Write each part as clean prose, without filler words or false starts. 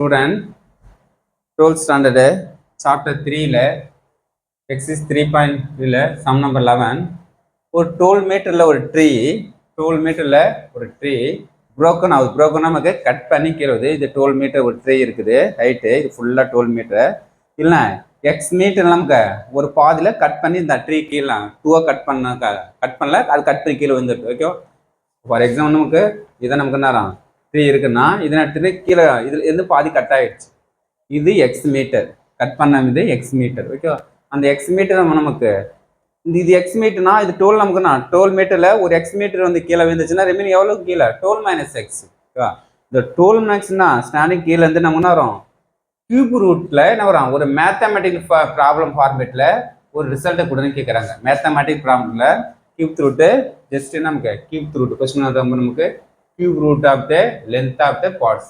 Student 12th standard chapter 3 ல exercise 3.3 ல sum number 11 ஒரு 12 மீட்டர்ல ஒரு ட்ரீ broken ஆகுது. broken நமக்கு கட் பண்ணி கீழே இது 12 மீட்டர் ஒரு ட்ரீ இருக்குது ஹைட்டு, இது ஃபுல்லா 12 மீட்டர் இல்லைன்னா எக்ஸ் மீட்டர் நமக்கு ஒரு பாதியில் கட் பண்ணி இந்த ட்ரீ கீழே 2 கட் பண்ணல அது கட் பண்ணி கீழே வந்துருக்கு. ஓகே, ஃபார் எக்ஸாம்பிள் நமக்கு இதை நமக்கு நேரம் ட்ரீ இருக்குன்னா இது ட்ரீ கீழே இதுல இருந்து பாதி கட் ஆயிடுச்சு. இது எக்ஸ் மீட்டர் கட் பண்ண இது எக்ஸ் மீட்டர். ஓகே, அந்த எக்ஸ் மீட்டர் நமக்கு இது எக்ஸ் மீட்டர்னா இது 12 நமக்குன்னா 12 மீட்டர்ல ஒரு எக்ஸ் மீட்டர் வந்து கீழே விழுந்துச்சுன்னா ரெமினிங் எவ்வளவு கீழே 12 மைனஸ் எக்ஸ். ஓகேவா, இந்த 12 மேக்ஸ்னா ஸ்டாண்டிங் கீழே இருந்து நம்ம என்ன வரும் கியூப் ரூட்ல என்ன வரும் ஒரு மேத்தமெட்டிக்கல் ப்ராப்ளம் ஃபார்மேட்ல ஒரு ரிசல்ட்டை கொடுன்னு கேட்குறாங்க. மேத்தமெட்டிக் ப்ராப்ளம்ல கியூப் ரூட்டு ஜஸ்ட் நமக்கு கியூப் ரூட் கொஸ்டின் நமக்கு cube root of the length of the parts.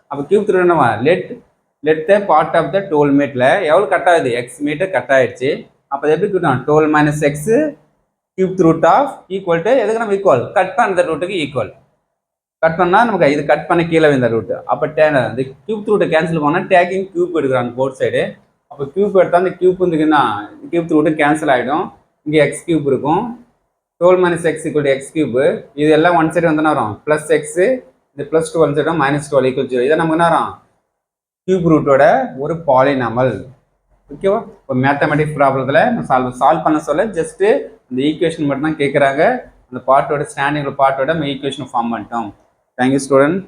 அப்போ கியூப் ரூட் என்னவா let the part of the 12 மீட்டர்ல எவ்வளோ கட் ஆகுது எக்ஸ் மீட்டர் கட் ஆயிடுச்சு. அப்போ எப்படி கூட்டம் 12 minus X cube root of equal to எதுக்கு நம்ம ஈக்குவல் கட் பண்ணுற ரூட்டுக்கு ஈக்குவல். கட் பண்ணால் நமக்கு இது கட் பண்ண கீழே இந்த ரூட்டு. அப்போ இந்த கியூப் ரூட்டை கேன்சல் பண்ணால் டேக்கிங் கியூப் எடுக்கிறாங்க போர்ட் சைடு. அப்போ கியூப் எடுத்தால் அந்த கியூப் வந்துக்குன்னா கியூப் ரூட்டு கேன்சல் ஆகிடும். இங்கே எக்ஸ் கியூப் இருக்கும். 12 minus X equal to X cube. இது எல்லாம் ஒன் சைடு வந்து வரும் ப்ளஸ் எக்ஸ், இது ப்ளஸ் 12 சைடும் மைனஸ் 12 ஈக்குவல் 0. இதை நமக்கு என்ன வரும் கியூப் ரூட்டோட ஒரு பாலினாமல். ஓகேவா, இப்போ மேத்தமெட்டிக்ஸ் ப்ராப்ளத்தில் சால்வ் பண்ண சொல்ல ஜஸ்ட்டு இந்த ஈக்குவேஷன் மட்டும் தான் கேட்குறாங்க. அந்த பார்ட்டோட ஸ்டாண்டிங் பார்ட்டோட நம்ம ஈக்குவேஷன் ஃபார்ம் பண்ணிட்டோம். Thank you student.